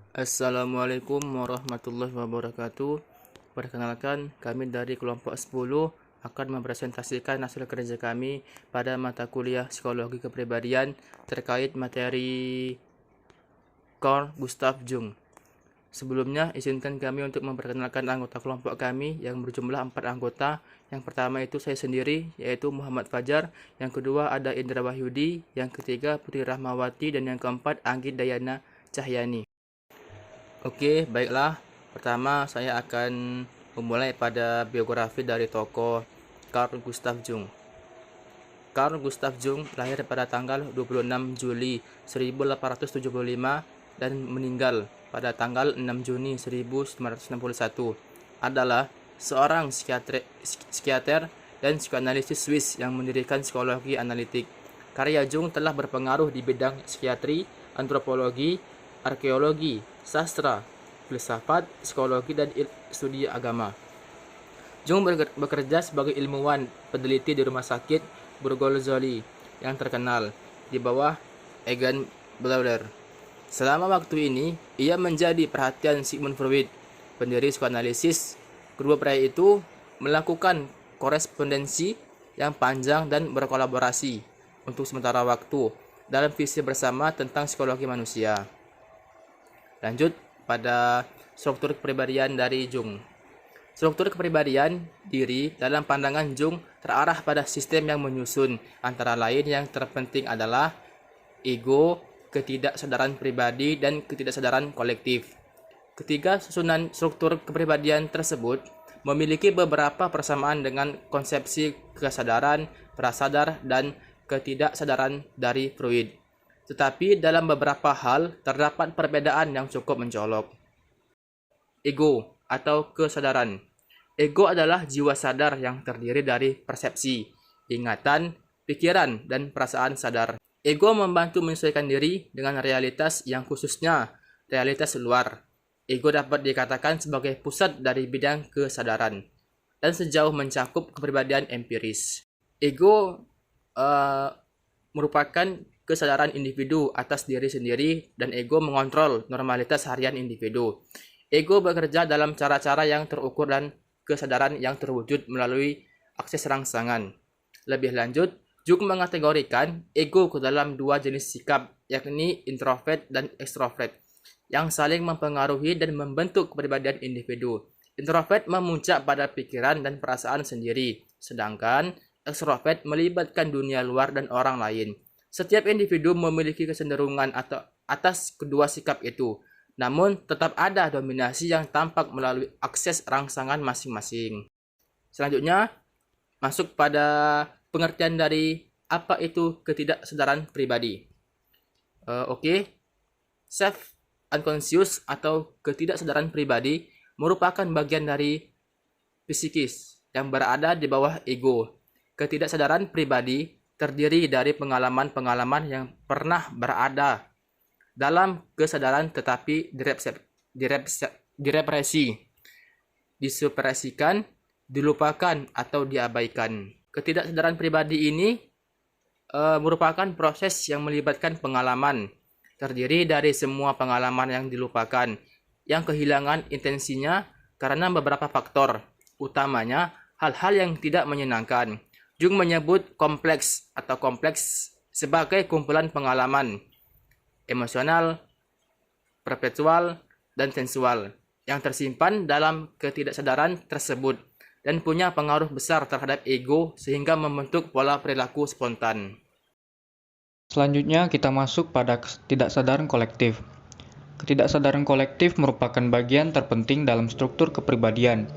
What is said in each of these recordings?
Assalamualaikum warahmatullahi wabarakatuh. Perkenalkan, kami dari kelompok 10 akan mempresentasikan hasil kerja kami pada mata kuliah Psikologi Kepribadian terkait materi Carl Gustav Jung. Sebelumnya, izinkan kami untuk memperkenalkan anggota kelompok kami yang berjumlah 4 anggota. Yang pertama itu saya sendiri, yaitu Muhammad Fajar. Yang kedua ada Indra Wahyudi. Yang ketiga Putri Rahmawati. Dan yang keempat Anggit Dayana Cahyani. Oke, baiklah. Pertama, saya akan memulai pada biografi dari tokoh Carl Gustav Jung. Carl Gustav Jung lahir pada tanggal 26 Juli 1875 dan meninggal pada tanggal 6 Juni 1961. Adalah seorang psikiater dan psikoanalisis Swiss yang mendirikan psikologi analitik. Karya Jung telah berpengaruh di bidang psikiatri, antropologi, arkeologi, sastra, filsafat, psikologi, dan studi agama. Jung bekerja sebagai ilmuwan peneliti di rumah sakit Burgolzoli yang terkenal di bawah Egan Bleuler. Selama waktu ini, ia menjadi perhatian Sigmund Freud, pendiri psikoanalisis. Kedua pria itu melakukan korespondensi yang panjang dan berkolaborasi untuk sementara waktu dalam visi bersama tentang psikologi manusia. Lanjut pada struktur kepribadian dari Jung. Struktur kepribadian diri dalam pandangan Jung terarah pada sistem yang menyusun, antara lain yang terpenting adalah ego, ketidaksadaran pribadi, dan ketidaksadaran kolektif. Ketiga susunan struktur kepribadian tersebut memiliki beberapa persamaan dengan konsepsi kesadaran, prasadar, dan ketidaksadaran dari Freud. Tetapi dalam beberapa hal terdapat perbedaan yang cukup mencolok. Ego atau kesadaran. Ego adalah jiwa sadar yang terdiri dari persepsi, ingatan, pikiran, dan perasaan sadar. Ego membantu menyesuaikan diri dengan realitas yang khususnya realitas luar. Ego dapat dikatakan sebagai pusat dari bidang kesadaran dan sejauh mencakup kepribadian empiris. Ego merupakan kesadaran individu atas diri sendiri dan ego mengontrol normalitas harian individu. Ego bekerja dalam cara-cara yang terukur dan kesadaran yang terwujud melalui akses rangsangan. Lebih lanjut, Jung mengategorikan ego ke dalam dua jenis sikap, yakni introvert dan extrovert, yang saling mempengaruhi dan membentuk kepribadian individu. Introvert memuncak pada pikiran dan perasaan sendiri, sedangkan extrovert melibatkan dunia luar dan orang lain. Setiap individu memiliki kecenderungan atau atas kedua sikap itu, namun tetap ada dominasi yang tampak melalui akses rangsangan masing-masing. Selanjutnya, masuk pada pengertian dari apa itu ketidaksadaran pribadi. Self unconscious atau ketidaksadaran pribadi merupakan bagian dari psikis yang berada di bawah ego. Ketidaksadaran pribadi terdiri dari pengalaman-pengalaman yang pernah berada dalam kesadaran tetapi direpresi, disupresikan, dilupakan, atau diabaikan. Ketidaksadaran pribadi ini merupakan proses yang melibatkan pengalaman, terdiri dari semua pengalaman yang dilupakan, yang kehilangan intensinya karena beberapa faktor, utamanya hal-hal yang tidak menyenangkan. Jung menyebut kompleks sebagai kumpulan pengalaman emosional, perpetual, dan sensual yang tersimpan dalam ketidaksadaran tersebut dan punya pengaruh besar terhadap ego sehingga membentuk pola perilaku spontan. Selanjutnya kita masuk pada ketidaksadaran kolektif. Ketidaksadaran kolektif merupakan bagian terpenting dalam struktur kepribadian.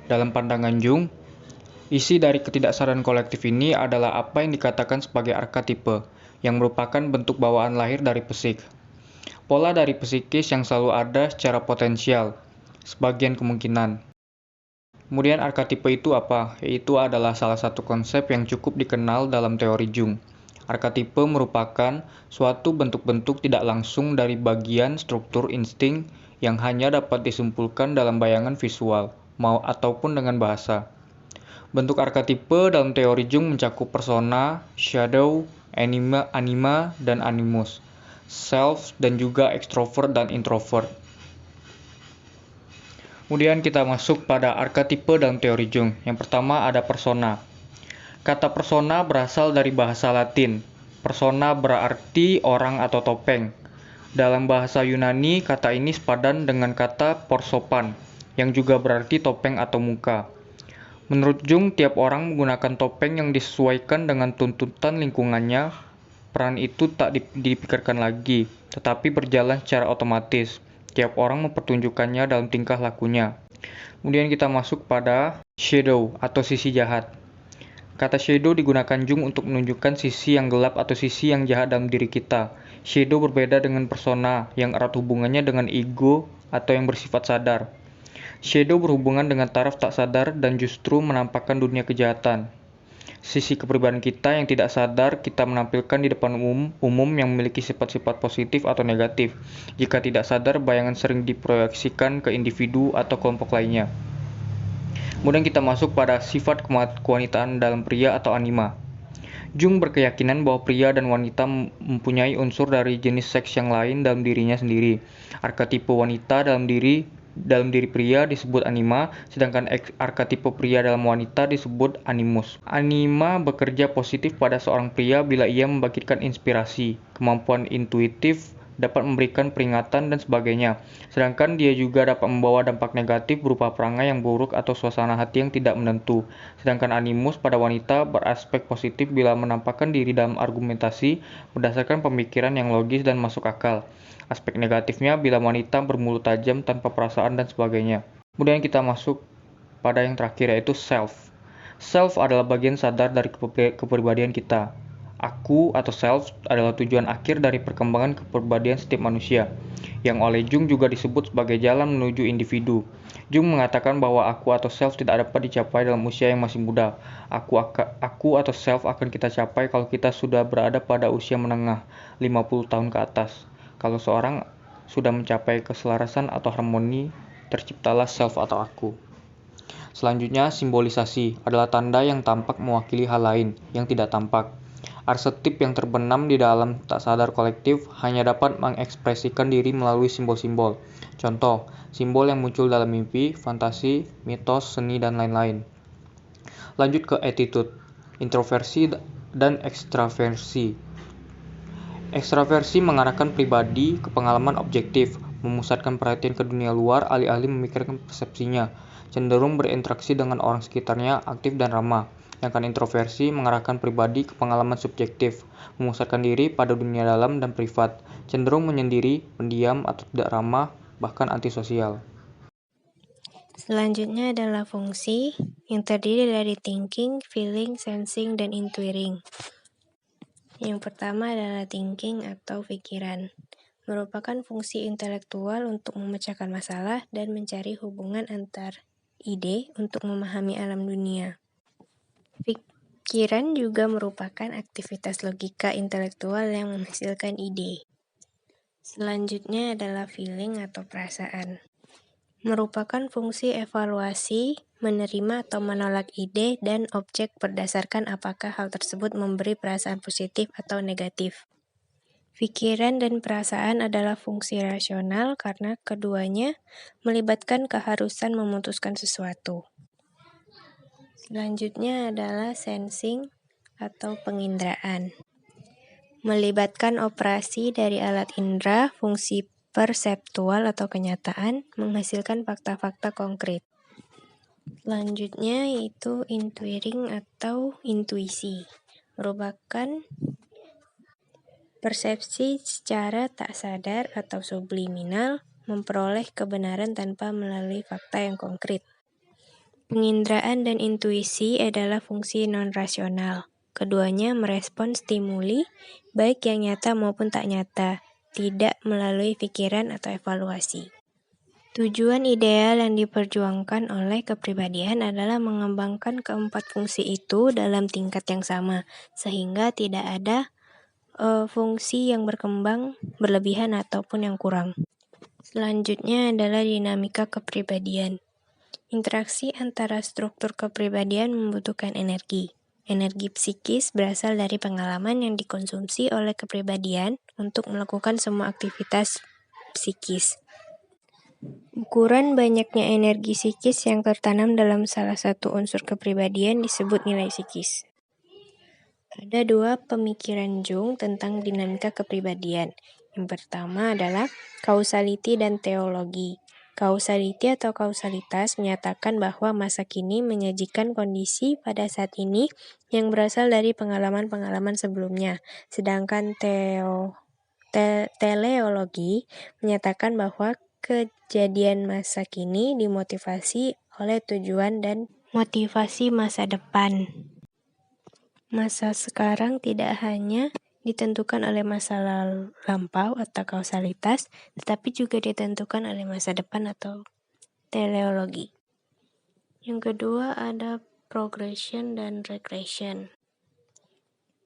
Dalam pandangan Jung, isi dari ketidaksadaran kolektif ini adalah apa yang dikatakan sebagai arketipe, yang merupakan bentuk bawaan lahir dari psik. Pola dari psikis yang selalu ada secara potensial, sebagian kemungkinan. Kemudian arketipe itu apa? Yaitu adalah salah satu konsep yang cukup dikenal dalam teori Jung. Arketipe merupakan suatu bentuk-bentuk tidak langsung dari bagian struktur insting yang hanya dapat disimpulkan dalam bayangan visual, ataupun dengan bahasa. Bentuk arketipe dalam teori Jung mencakup persona, shadow, anima, dan animus, self, dan juga extrovert dan introvert. Kemudian kita masuk pada arketipe dalam teori Jung. Yang pertama ada persona. Kata persona berasal dari bahasa Latin. Persona berarti orang atau topeng. Dalam bahasa Yunani, kata ini sepadan dengan kata porsopan, yang juga berarti topeng atau muka. Menurut Jung, tiap orang menggunakan topeng yang disesuaikan dengan tuntutan lingkungannya. Peran itu tak dipikirkan lagi, tetapi berjalan secara otomatis. Tiap orang mempertunjukkannya dalam tingkah lakunya. Kemudian kita masuk pada shadow atau sisi jahat. Kata shadow digunakan Jung untuk menunjukkan sisi yang gelap atau sisi yang jahat dalam diri kita. Shadow berbeda dengan persona yang erat hubungannya dengan ego atau yang bersifat sadar. Shadow berhubungan dengan taraf tak sadar dan justru menampakkan dunia kejahatan. Sisi kepribadian kita yang tidak sadar kita menampilkan di depan umum yang memiliki sifat-sifat positif atau negatif. Jika tidak sadar, bayangan sering diproyeksikan ke individu atau kelompok lainnya. Kemudian kita masuk pada sifat kewanitaan dalam pria atau anima. Jung berkeyakinan bahwa pria dan wanita mempunyai unsur dari jenis seks yang lain dalam dirinya sendiri. Arketipe wanita dalam diri pria disebut anima, sedangkan arketipe pria dalam wanita disebut animus. Anima bekerja positif pada seorang pria bila ia membangkitkan inspirasi, kemampuan intuitif, dapat memberikan peringatan dan sebagainya. Sedangkan dia juga dapat membawa dampak negatif berupa perangai yang buruk atau suasana hati yang tidak menentu. Sedangkan animus pada wanita beraspek positif bila menampakkan diri dalam argumentasi berdasarkan pemikiran yang logis dan masuk akal. Aspek negatifnya bila wanita bermulut tajam tanpa perasaan dan sebagainya. Kemudian kita masuk pada yang terakhir yaitu self. Self adalah bagian sadar dari kepribadian kita. Aku atau self adalah tujuan akhir dari perkembangan kepribadian setiap manusia, yang oleh Jung juga disebut sebagai jalan menuju individu. Jung mengatakan bahwa aku atau self tidak dapat dicapai dalam usia yang masih muda. Aku atau self akan kita capai kalau kita sudah berada pada usia menengah, 50 tahun ke atas. Kalau seorang sudah mencapai keselarasan atau harmoni, terciptalah self atau aku. Selanjutnya, simbolisasi adalah tanda yang tampak mewakili hal lain yang tidak tampak. Arsetip yang terbenam di dalam tak sadar kolektif hanya dapat mengekspresikan diri melalui simbol-simbol. Contoh, simbol yang muncul dalam mimpi, fantasi, mitos, seni, dan lain-lain. Lanjut ke attitude, introversi dan ekstraversi. Ekstraversi mengarahkan pribadi ke pengalaman objektif, memusatkan perhatian ke dunia luar alih-alih memikirkan persepsinya, cenderung berinteraksi dengan orang sekitarnya, aktif dan ramah. Sedangkan introversi mengarahkan pribadi ke pengalaman subjektif, memusatkan diri pada dunia dalam dan privat, cenderung menyendiri, pendiam atau tidak ramah, bahkan antisosial. Selanjutnya adalah fungsi yang terdiri dari thinking, feeling, sensing, dan intuiting. Yang pertama adalah thinking atau pikiran. Merupakan fungsi intelektual untuk memecahkan masalah dan mencari hubungan antar ide untuk memahami alam dunia. Pikiran juga merupakan aktivitas logika intelektual yang menghasilkan ide. Selanjutnya adalah feeling atau perasaan. Merupakan fungsi evaluasi, menerima atau menolak ide dan objek berdasarkan apakah hal tersebut memberi perasaan positif atau negatif. Pikiran dan perasaan adalah fungsi rasional karena keduanya melibatkan keharusan memutuskan sesuatu. Selanjutnya adalah sensing atau penginderaan. Melibatkan operasi dari alat indera, fungsi perseptual atau kenyataan, menghasilkan fakta-fakta konkret. Selanjutnya yaitu intuiting atau intuisi. Merupakan persepsi secara tak sadar atau subliminal, memperoleh kebenaran tanpa melalui fakta yang konkret. Penginderaan dan intuisi adalah fungsi non-rasional. Keduanya merespon stimuli, baik yang nyata maupun tak nyata, tidak melalui pikiran atau evaluasi. Tujuan ideal yang diperjuangkan oleh kepribadian adalah mengembangkan keempat fungsi itu dalam tingkat yang sama, sehingga tidak ada fungsi yang berkembang berlebihan ataupun yang kurang. Selanjutnya adalah dinamika kepribadian. Interaksi antara struktur kepribadian membutuhkan energi. Energi psikis berasal dari pengalaman yang dikonsumsi oleh kepribadian untuk melakukan semua aktivitas psikis. Ukuran banyaknya energi psikis yang tertanam dalam salah satu unsur kepribadian disebut nilai psikis. Ada dua pemikiran Jung tentang dinamika kepribadian. Yang pertama adalah causality dan teologi. Causality atau kausalitas menyatakan bahwa masa kini menyajikan kondisi pada saat ini yang berasal dari pengalaman-pengalaman sebelumnya. Sedangkan teleologi menyatakan bahwa kejadian masa kini dimotivasi oleh tujuan dan motivasi masa depan. Masa sekarang tidak hanya ditentukan oleh masa lampau atau kausalitas, tetapi juga ditentukan oleh masa depan atau teleologi. Yang kedua ada progression dan regression.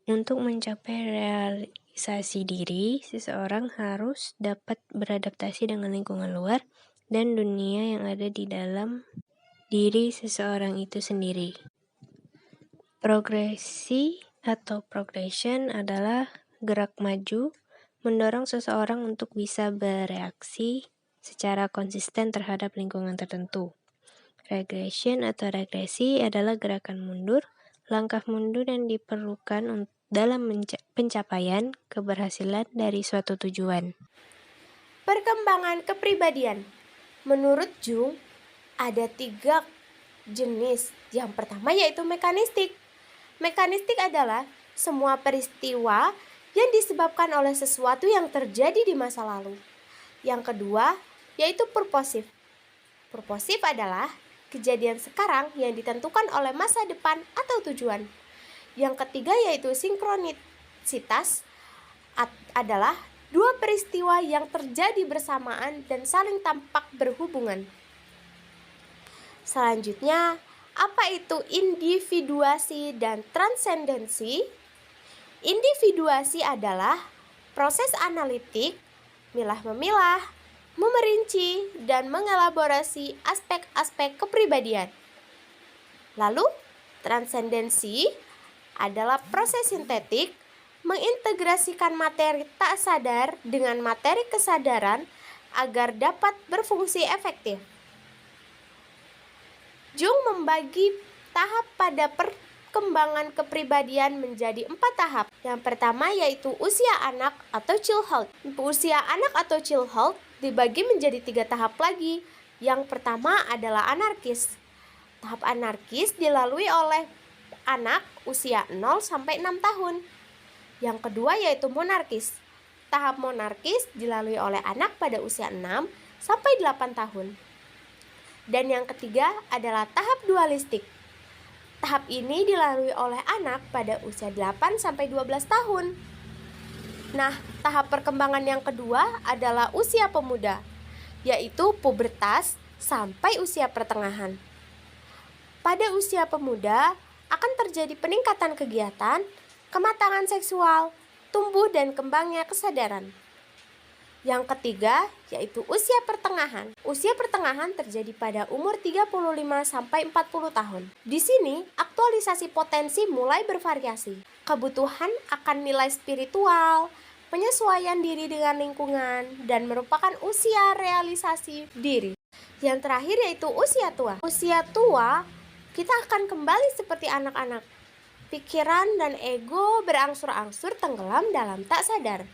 Untuk mencapai realisasi diri, seseorang harus dapat beradaptasi dengan lingkungan luar dan dunia yang ada di dalam diri seseorang itu sendiri. Progresi atau progression adalah gerak maju, mendorong seseorang untuk bisa bereaksi secara konsisten terhadap lingkungan tertentu. Regression atau regresi adalah gerakan mundur, langkah mundur yang diperlukan dalam pencapaian keberhasilan dari suatu tujuan. Perkembangan kepribadian. Menurut Jung, ada 3 jenis. Yang pertama yaitu mekanistik. Mekanistik adalah semua peristiwa yang disebabkan oleh sesuatu yang terjadi di masa lalu. Yang kedua yaitu purposif. Purposif adalah kejadian sekarang yang ditentukan oleh masa depan atau tujuan. Yang ketiga yaitu sinkronisitas adalah 2 peristiwa yang terjadi bersamaan dan saling tampak berhubungan. Selanjutnya, apa itu individuasi dan transendensi? Individuasi adalah proses analitik, milah-memilah, memerinci, dan mengelaborasi aspek-aspek kepribadian. Lalu, transendensi adalah proses sintetik, mengintegrasikan materi tak sadar dengan materi kesadaran agar dapat berfungsi efektif. Jung membagi tahap pada perkembangan kepribadian menjadi 4 tahap. Yang pertama yaitu usia anak atau childhood. Usia anak atau childhood dibagi menjadi 3 tahap lagi. Yang pertama adalah anarkis. Tahap anarkis dilalui oleh anak usia 0 sampai 6 tahun. Yang kedua yaitu monarkis. Tahap monarkis dilalui oleh anak pada usia 6 sampai 8 tahun. Dan yang ketiga adalah tahap dualistik. Tahap ini dilalui oleh anak pada usia 8 sampai 12 tahun. Nah, tahap perkembangan yang kedua adalah usia pemuda, yaitu pubertas sampai usia pertengahan. Pada usia pemuda akan terjadi peningkatan kegiatan, kematangan seksual, tumbuh dan kembangnya kesadaran. Yang ketiga yaitu usia pertengahan. Usia pertengahan terjadi pada umur 35 sampai 40 tahun. Di sini aktualisasi potensi mulai bervariasi. Kebutuhan akan nilai spiritual, penyesuaian diri dengan lingkungan, dan merupakan usia realisasi diri. Yang terakhir yaitu usia tua. Usia tua kita akan kembali seperti anak-anak. Pikiran dan ego berangsur-angsur tenggelam dalam tak sadar.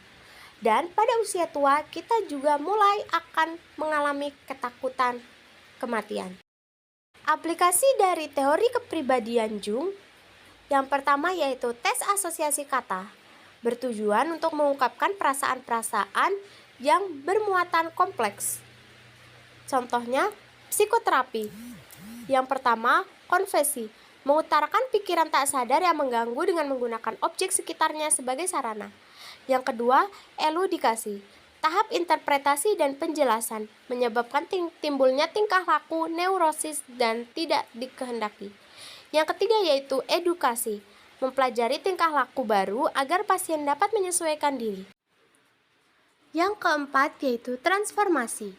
Dan pada usia tua kita juga mulai akan mengalami ketakutan kematian. Aplikasi dari teori kepribadian Jung yang pertama yaitu tes asosiasi kata, bertujuan untuk mengungkapkan perasaan-perasaan yang bermuatan kompleks. Contohnya psikoterapi. Yang pertama konfesi, mengutarakan pikiran tak sadar yang mengganggu dengan menggunakan objek sekitarnya sebagai sarana. Yang kedua, eludikasi, tahap interpretasi dan penjelasan, menyebabkan timbulnya tingkah laku, neurosis, dan tidak dikehendaki. Yang ketiga yaitu edukasi, mempelajari tingkah laku baru agar pasien dapat menyesuaikan diri. Yang keempat yaitu transformasi.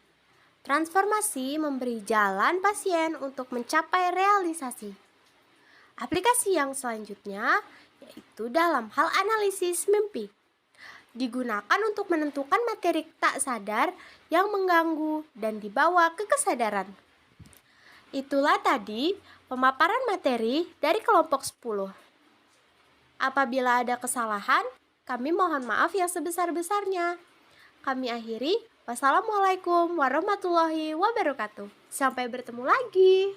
Transformasi memberi jalan pasien untuk mencapai realisasi. Aplikasi yang selanjutnya yaitu dalam hal analisis mimpi. Digunakan untuk menentukan materi tak sadar yang mengganggu dan dibawa ke kesadaran. Itulah tadi pemaparan materi dari kelompok 10. Apabila ada kesalahan, kami mohon maaf yang sebesar-besarnya. Kami akhiri. Wassalamualaikum warahmatullahi wabarakatuh. Sampai bertemu lagi.